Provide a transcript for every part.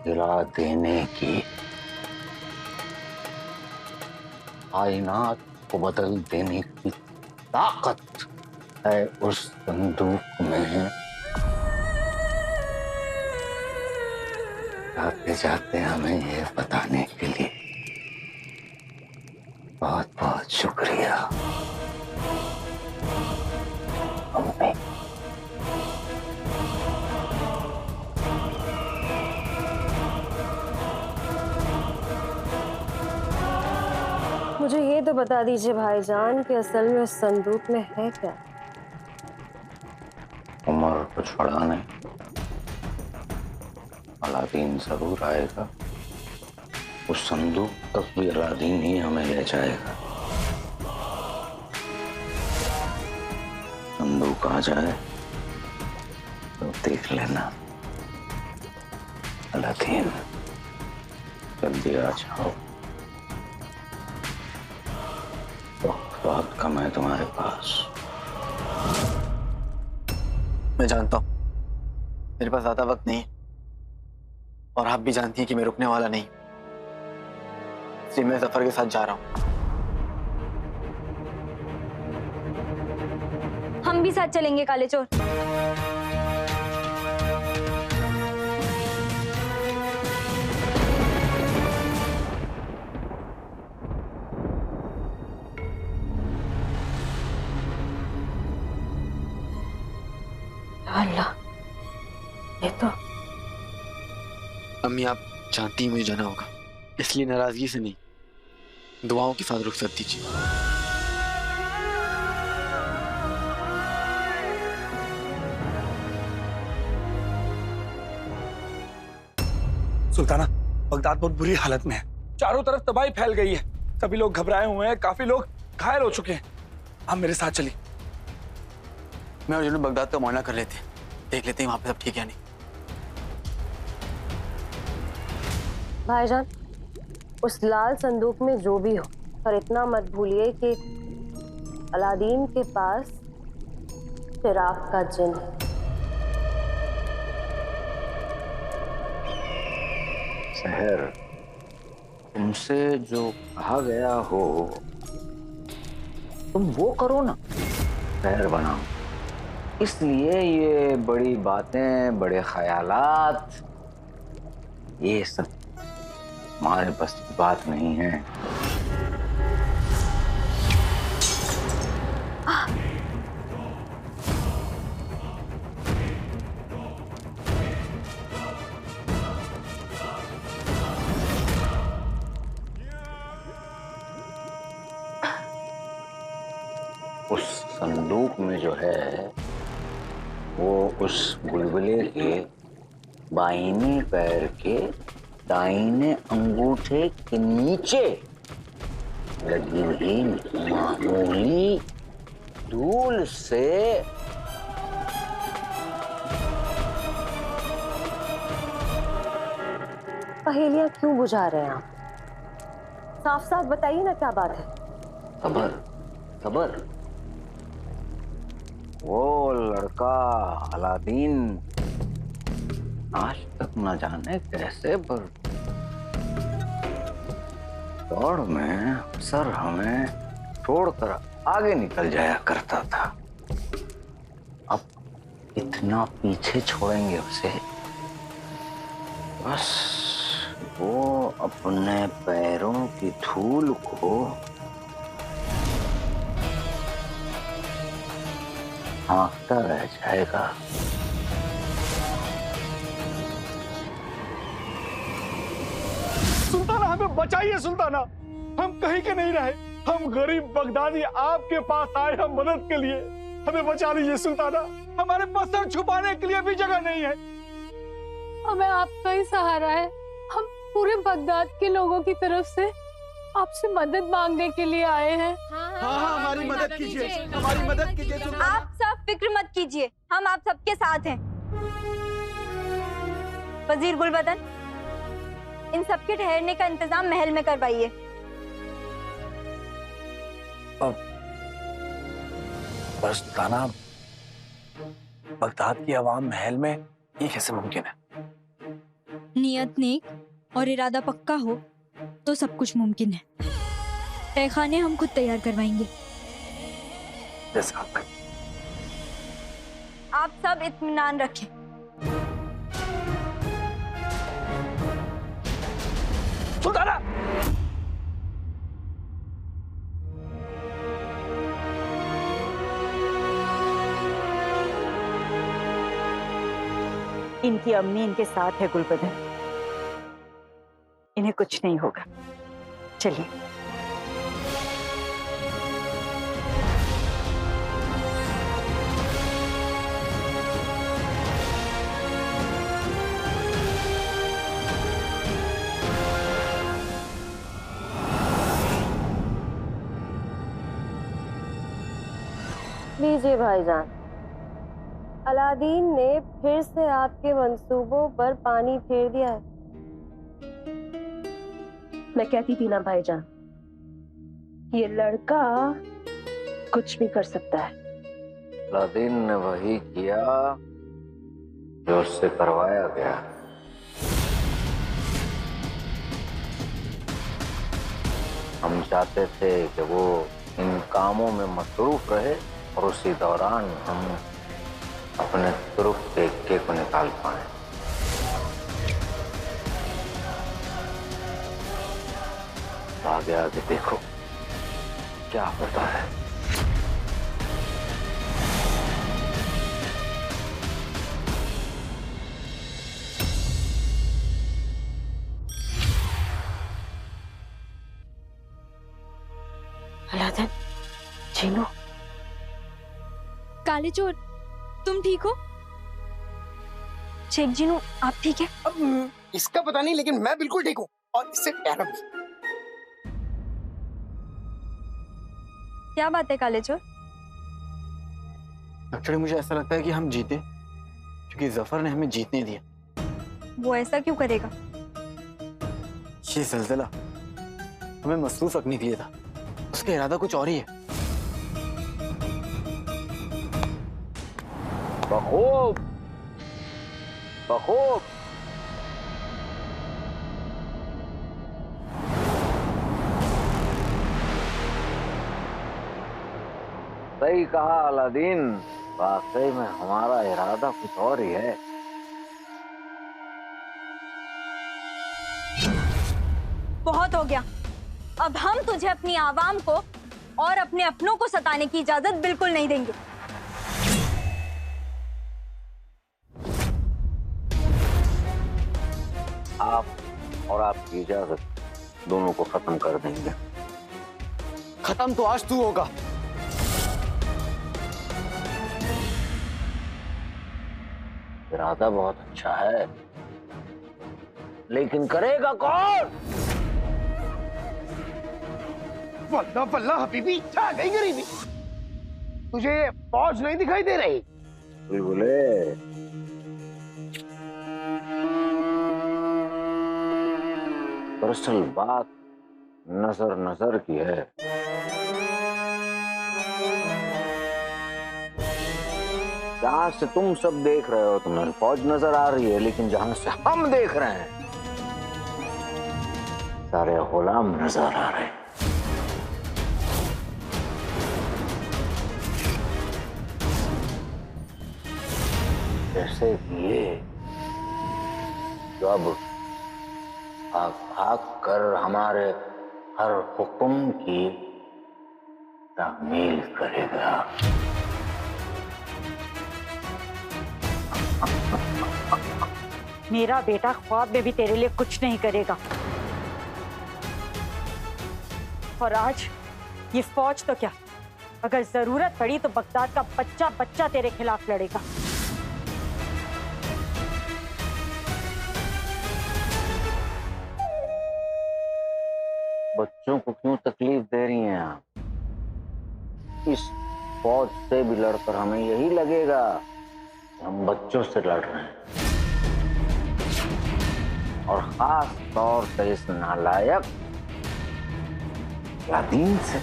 गिरा देने की, कायनात को बदल देने की ताकत है उस बंदूक में। जाते जाते हमें ये बताने के लिए बहुत बहुत शुक्रिया अम्मी। मुझे ये तो बता दीजिए भाईजान कि असल में उस संदूक में है क्या? उमर कुछ पड़ा नहीं, अलादीन जरूर आएगा। उस संदूक तक भी अलादीन ही हमें ले जाएगा। संदूक आ जाए तो देख लेना। अलादीन जल्दी आ जाओ, वक्त कम है तुम्हारे पास। मैं जानता हूं मेरे पास ज्यादा वक्त नहीं है, और आप भी जानती हैं कि मैं रुकने वाला नहीं, इसलिए मैं जफर के साथ जा रहा हूं। हम भी साथ चलेंगे काले चोर। अल्लाह, ये तो अम्मी आप जानती हैं मुझे जाना होगा, इसलिए नाराजगी से नहीं, दुआओं के साथ रुखसत दीजिए। सुल्ताना, बगदाद बहुत बुरी हालत में है। चारों तरफ तबाही फैल गई है। सभी लोग घबराए हुए हैं, काफी लोग घायल हो चुके हैं। आप मेरे साथ चलिए। मैं और जुनून बगदाद का मुआयना कर लेते हैं, देख लेते हैं वहां पे सब ठीक है या नहीं। भाईजान, उस लाल संदूक में जो भी हो, पर इतना मत भूलिए कि अलादीन के पास चिराग का जिन है। शहर, तुमसे जो कहा गया हो तुम वो करो ना, शहर बनाओ। इसलिए ये बड़ी बातें, बड़े ख्यालात, ये सब हमारे बस की बात नहीं है। उस संदूक में जो है वो उस बुलबुले के बाईने पैर के दाहिने अंगूठे के नीचे लगी हुई मामूली धूल से पहेलियां क्यों बुझा रहे हैं आप? साफ साफ बताइए ना, क्या बात है? खबर खबर, वो लड़का अलादीन आज तक न जाने कैसे पर दौड़ में अक्सर हमें छोड़कर आगे निकल जाया करता था। अब इतना पीछे छोड़ेंगे उसे, बस वो अपने पैरों की धूल को हाँकता रह जाएगा। सुल्ताना, हमें बचाइए सुल्ताना, हम कहीं के नहीं रहे। हम गरीब बगदादी आपके पास आए हैं मदद के लिए। हमें बचा लीजिए सुल्ताना, हमारे पास सर छुपाने के लिए भी जगह नहीं है। हमें आपका ही सहारा है। हम पूरे बगदाद के लोगों की तरफ से आपसे मदद मांगने के लिए आए हैं। हाँ, हमारी मदद कीजिए, हमारी मदद कीजिए सुल्ताना। आप सब फिक्र मत कीजिए, हम आप सबके साथ हैं। वजीर गुलबदन, इन सबके ठहरने का इंतजाम महल में करवाइए। पर सुल्ताना, बगदाद की आवाम महल में ये कैसे मुमकिन है? नियत नेक और इरादा पक्का हो तो सब कुछ मुमकिन है। तहखाने हम खुद तैयार करवाएंगे। जैसा आप आप सब इत्मीनान रखें। सुल्ताना, इनकी अम्मी इनके साथ है गुलबदन, इन्हें कुछ नहीं होगा। चलिए। लीजिए भाईजान, अलादीन ने फिर से आपके मंसूबों पर पानी फेर दिया है। मैं कहती थी ना भाईजान, ये लड़का कुछ भी कर सकता है। अलादीन ने वही किया जो उससे करवाया गया। हम चाहते थे कि वो इन कामों में मसरूफ रहे और उसी दौरान हम अपने तुरुफ के इक्के को निकाल पाए। आगे आगे देखो क्या होता है। अलादीन, जीनू, काले चोर, तुम ठीक हो? शेख जीनू, आप ठीक है? अब इसका पता नहीं, लेकिन मैं बिल्कुल ठीक हूँ और इससे प्यारा भी। क्या बात है काले चोर? एक्चुअली मुझे ऐसा लगता है कि हम जीते क्योंकि जफर ने हमें जीतने दिया। वो ऐसा क्यों करेगा? ये ज़ल्ज़ला हमें मसरूफ रखने के लिए था, उसका इरादा कुछ और ही है। बखूब बखूब। सही कहा अलादीन, वाकई में हमारा इरादा कुछ और ही है। बहुत हो गया। अब हम तुझे अपनी आवाम को और अपने अपनों को सताने की इजाजत बिल्कुल नहीं देंगे। आप और आपकी इजाजत दोनों को खत्म कर देंगे। खत्म तो आज तू होगा। इरादा बहुत अच्छा है, लेकिन करेगा कौन? वल्ला वल्ला हबीबी, छा गई गरीबी। तुझे फौज नहीं दिखाई दे रही? बुलबुले, दरअसल बात नजर नजर की है। जहां से तुम सब देख रहे हो तुम्हें फौज नजर आ रही है, लेकिन जहां से हम देख रहे हैं सारे गुलाम नजर आ रहे हैं। जैसे कि ये जो अब भाग भाग कर हमारे हर हुक्म की तामील करेगा। मेरा बेटा ख्वाब में भी तेरे लिए कुछ नहीं करेगा। और आज ये फौज तो क्या, अगर जरूरत पड़ी तो बगदाद का बच्चा बच्चा तेरे खिलाफ लड़ेगा। बच्चों को क्यों तकलीफ दे रही हैं आप? इस फौज से भी लड़कर हमें यही लगेगा कि हम बच्चों से लड़ रहे हैं, और खास तौर से इस नालायक अलादीन से,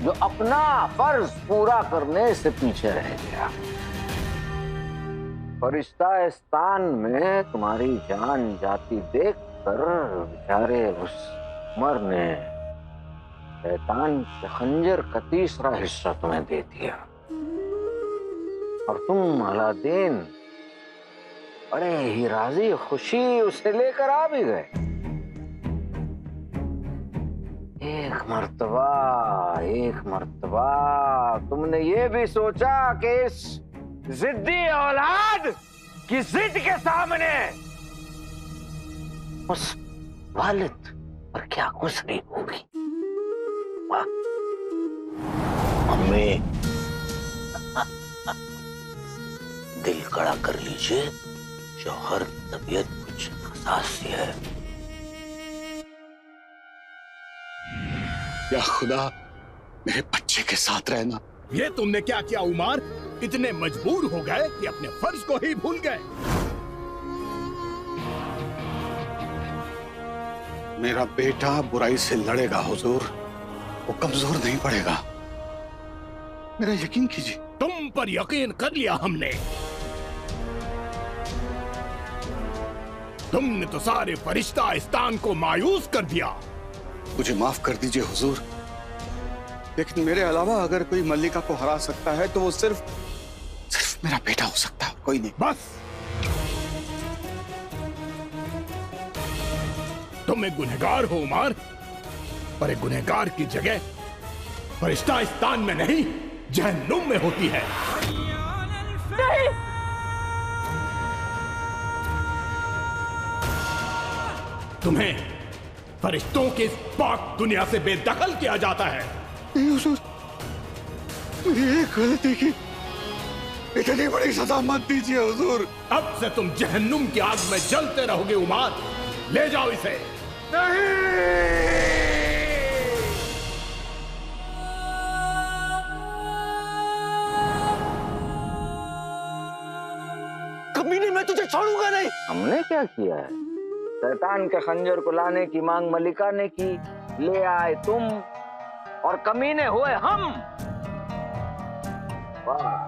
जो अपना फर्ज पूरा करने से पीछे रह गया। फरिश्तास्तान में तुम्हारी जान जाती देखकर बेचारे उस उमर ने शैतान के खंजर का तीसरा हिस्सा तुम्हें दे दिया और तुम अलादीन बड़े ही राजी खुशी उसे लेकर आ भी गए। एक मर्तबा तुमने ये भी सोचा कि इस जिद्दी औलाद की जिद के सामने उस वालिद पर क्या गुजरी होगी। मम्मी दिल कड़ा कर लीजिए, जौहर की तबीयत कुछ नासाज सी है। या खुदा मेरे बच्चे के साथ रहना। ये तुमने क्या किया उमर? इतने मजबूर हो गए कि अपने फर्ज को ही भूल गए। मेरा बेटा बुराई से लड़ेगा हुजूर, वो कमजोर नहीं पड़ेगा, मेरा यकीन कीजिए। तुम पर यकीन कर लिया हमने। तुमने तो सारे फरिश्तास्तान को मायूस कर दिया। मुझे माफ कर दीजिए हुजूर, लेकिन मेरे अलावा अगर कोई मल्लिका को हरा सकता है तो वो सिर्फ मेरा बेटा हो सकता है, कोई नहीं। बस तुम एक गुनहगार हो उमर, पर एक गुनहगार की जगह फरिश्तास्तान में नहीं जहन्नुम में होती है। नहीं। तुम्हें फरिश्तों की इस पाक दुनिया से बेदखल किया जाता है। नहीं हुजूर, मेरी एक गलती की इतनी बड़ी सजा मत दीजिए हुजूर। अब से तुम जहन्नुम की आग में जलते रहोगे उमर, ले जाओ इसे। नहीं, कमीने मैं तुझे छोड़ूंगा नहीं। हमने क्या किया है? शैतान के खंजर को लाने की मांग मलिका ने की, ले आए तुम और कमीने हुए हम। वाह,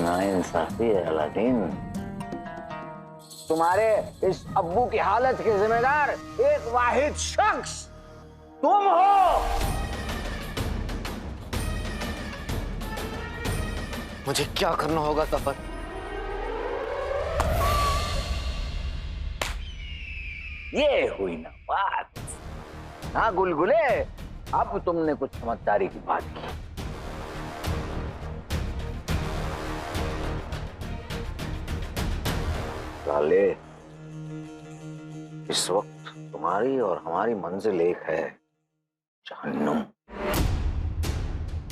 नाइंसाफी है अलादीन। तुम्हारे इस अब्बू की हालत के जिम्मेदार एक वाहिद शख्स तुम हो। मुझे क्या करना होगा सफर? ये हुई ना बात। ना गुलगुले, अब तुमने कुछ समझदारी की बात की। लाले, इस वक्त तुम्हारी और हमारी मंजिल एक है, जहन्नुम।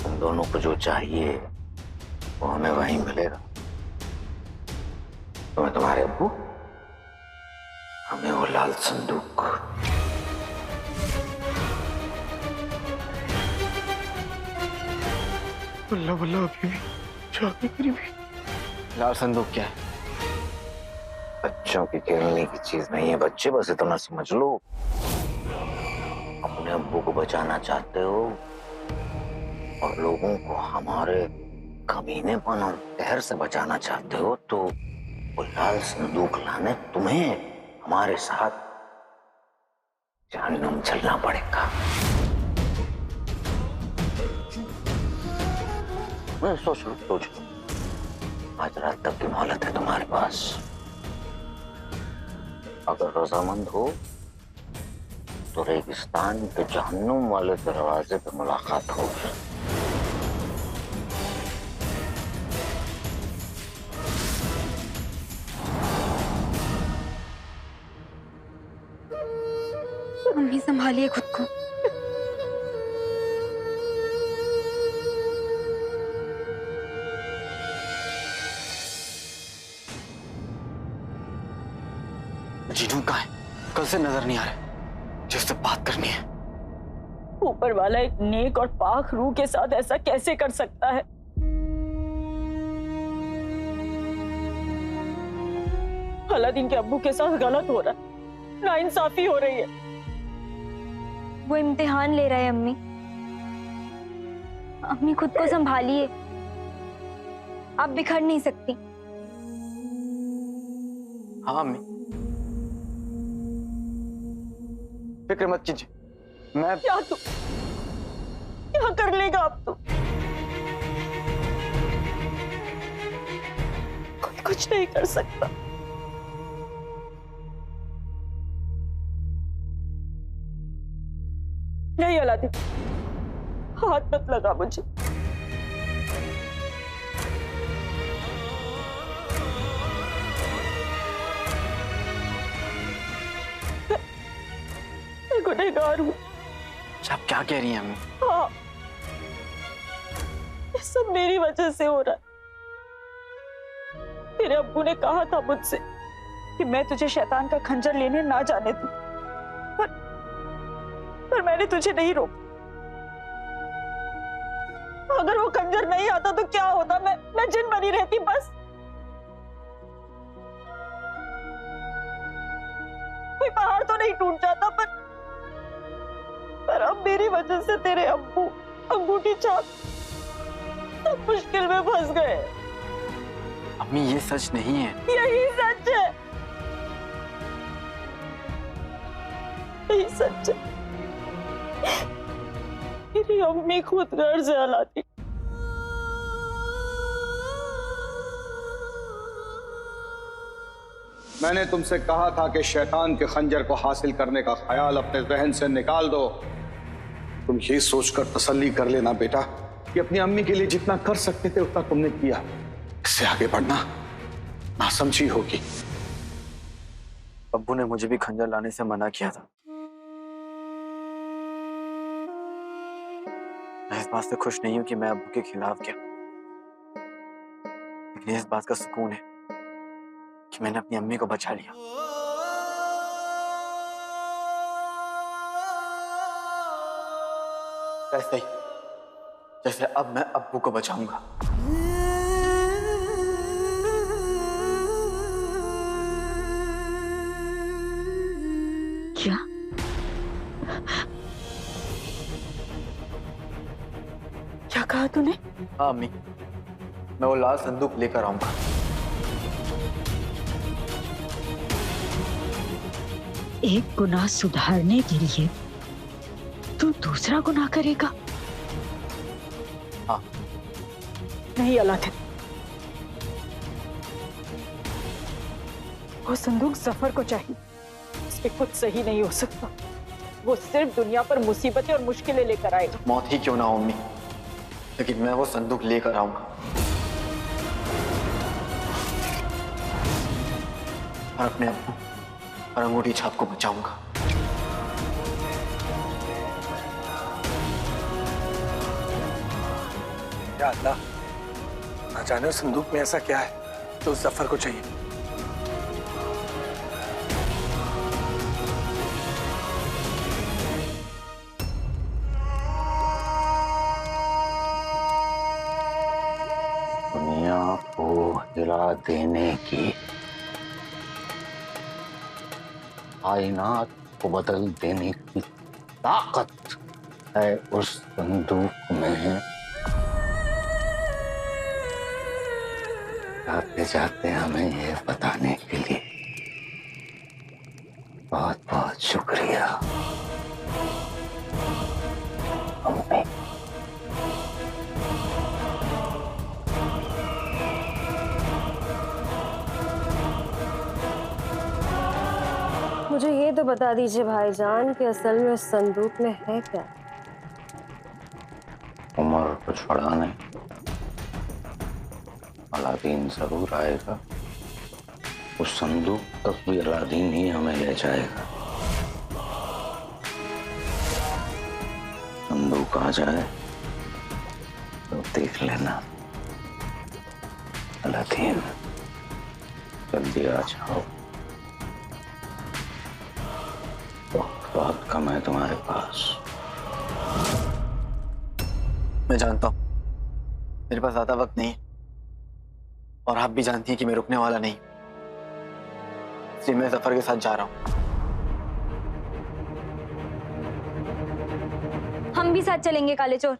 तुम दोनों को जो चाहिए वो हमें वहीं मिलेगा। तुम्हें तुम्हारे अब्बू, हमें वो लाल संदूक। बल्ला बल्ला अभी भी जागे करीबी। लाल संदूक क्या है? बच्चों की खेलने की चीज नहीं है बच्चे, बस इतना समझ लो। अपने अब्बू को बचाना चाहते हो और लोगों को हमारे कमीनेपन और कहर से बचाना चाहते हो, तो वो लाल संदूक लाने तुम्हें हमारे साथ जहन्नुम चलना पड़ेगा। मैं सोच लो, आज रात तक की मोहलत है तुम्हारे पास। अगर रजामंद हो तो रेगिस्तान के जहन्नुम वाले दरवाजे पे मुलाकात होगी। मम्मी संभालिए खुद को। जीनू कहाँ है? कल से नजर नहीं आ रहा, जिससे बात करनी है। ऊपर वाला एक नेक और पाक रूह के साथ ऐसा कैसे कर सकता है? अलादीन के अब्बू के साथ गलत हो रहा है, नाइंसाफी हो रही है। वो इम्तिहान ले रहा है अम्मी। अम्मी खुद को संभालिए, आप बिखर नहीं सकती। हाँ अम्मी, फिक्र मत कीजिए, मैं क्या कर लेगा अब तू? कोई कुछ नहीं कर सकता। नहीं अलादीन, हाथ मत लगा मुझे। मैं गुनहगार हूँ। आप क्या कह रही हैं अम्मी? हाँ, ये सब मेरी वजह से हो रहा है। तेरे अब्बू ने कहा था मुझसे कि मैं तुझे शैतान का खंजर लेने ना जाने दूं, पर मैंने तुझे नहीं रोका। अगर वो खंजर नहीं आता तो क्या होता? मैं जिन बनी रहती बस। कोई पहाड़ तो नहीं टूट जाता, पर अब मेरी वजह से तेरे अब्बू अंगूठी छाप सब मुश्किल में फंस गए। अम्मी ये सच नहीं है। यही सच है, यही सच है। मेरी अम्मी खुद घर से हलाती। मैंने तुमसे कहा था कि शैतान के खंजर को हासिल करने का ख्याल अपने जहन से निकाल दो। तुम ये सोचकर तसल्ली कर लेना बेटा कि अपनी अम्मी के लिए जितना कर सकते थे उतना तुमने किया। इससे आगे बढ़ना नासमझी होगी। अब्बू ने मुझे भी खंजर लाने से मना किया था। मैं इस बात से खुश नहीं हूं कि मैं अब्बू के खिलाफ गया, लेकिन इस बात का सुकून है कि मैंने अपनी अम्मी को बचा लिया। ऐसे ही जैसे अब मैं अब्बू को बचाऊंगा। क्या? क्या कहा तूने? हाँ अम्मी, मैं वो लाल संदूक लेकर आऊंगा। एक गुनाह सुधारने के लिए तू दूसरा गुनाह करेगा? हाँ। नहीं अलादीन, वो संदूक जफर को चाहिए। उसके खुद सही नहीं हो सकता। वो सिर्फ दुनिया पर मुसीबतें और मुश्किलें लेकर आएगा। मौत ही क्यों ना हो अम्मी, लेकिन मैं वो संदूक लेकर आऊंगा और अपने अब्बू और अंगूठी छाप को बचाऊंगा। या अल्लाह, ना जाने उस संदूक में ऐसा क्या है जो उस जफर को चाहिए। दुनिया को हिला देने की, कायनात को बदल देने की ताकत है उस संदूक में। जाते जाते हमें ये बताने के लिए बहुत बहुत शुक्रिया अम्मी। मुझे ये तो बता दीजिए भाईजान कि असल में उस संदूक में है क्या? उमर को छोड़ा नहीं, अलादीन जरूर आएगा। उस संदूक तक भी अलादीन ही हमें ले जाएगा। संदूक आ जाए तो देख लेना। अलादीन जल्दी आ जाओ, बहुत कम है तुम्हारे पास। मैं जानता हूं मेरे पास ज्यादा वक्त नहीं, और आप भी जानती हैं कि मैं रुकने वाला नहीं, इसलिए मैं जफर के साथ जा रहा हूं। हम भी साथ चलेंगे काले चोर।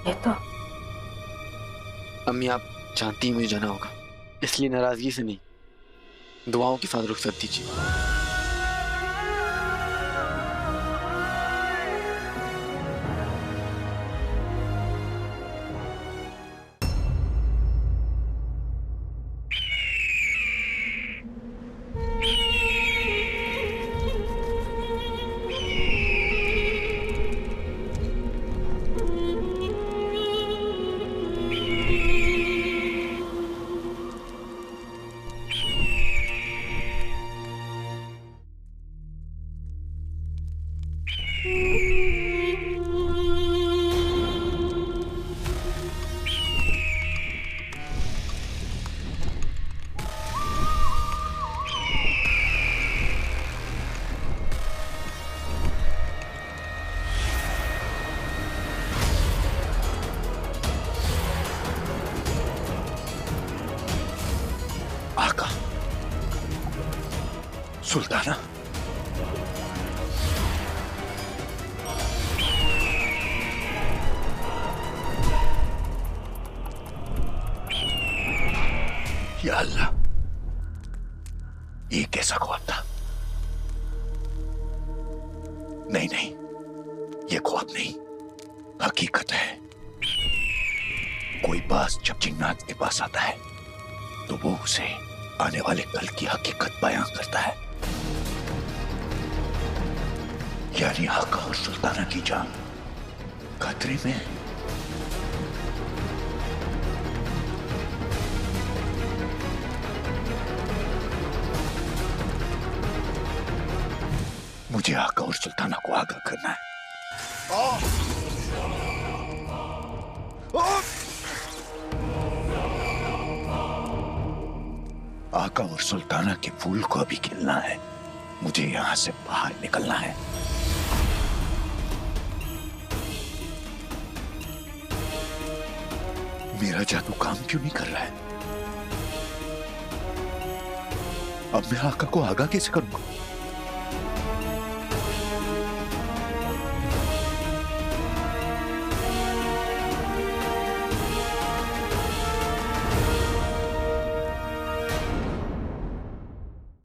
ये तो अम्मी, आप जानती हैं मुझे जाना होगा, इसलिए नाराजगी से नहीं, दुआओं के साथ रुखसत दीजिए। आका, सुल्ताना, या अल्लाह, ये कैसा ख्वाब था? नहीं नहीं, ये ख्वाब नहीं, हकीकत है। कोई बास जब जिन्नात के पास आता है तो वो उसे आने वाले कल की हकीकत बयां करता है, यानी आका और सुल्ताना की जान खतरे में। मुझे आका और सुल्ताना को आगाह करना है। आका और सुल्ताना के फूल को अभी खिलना है, मुझे यहां से बाहर निकलना है। मेरा जादू काम क्यों नहीं कर रहा है? अब मैं आका को आगाह कैसे करूंगा?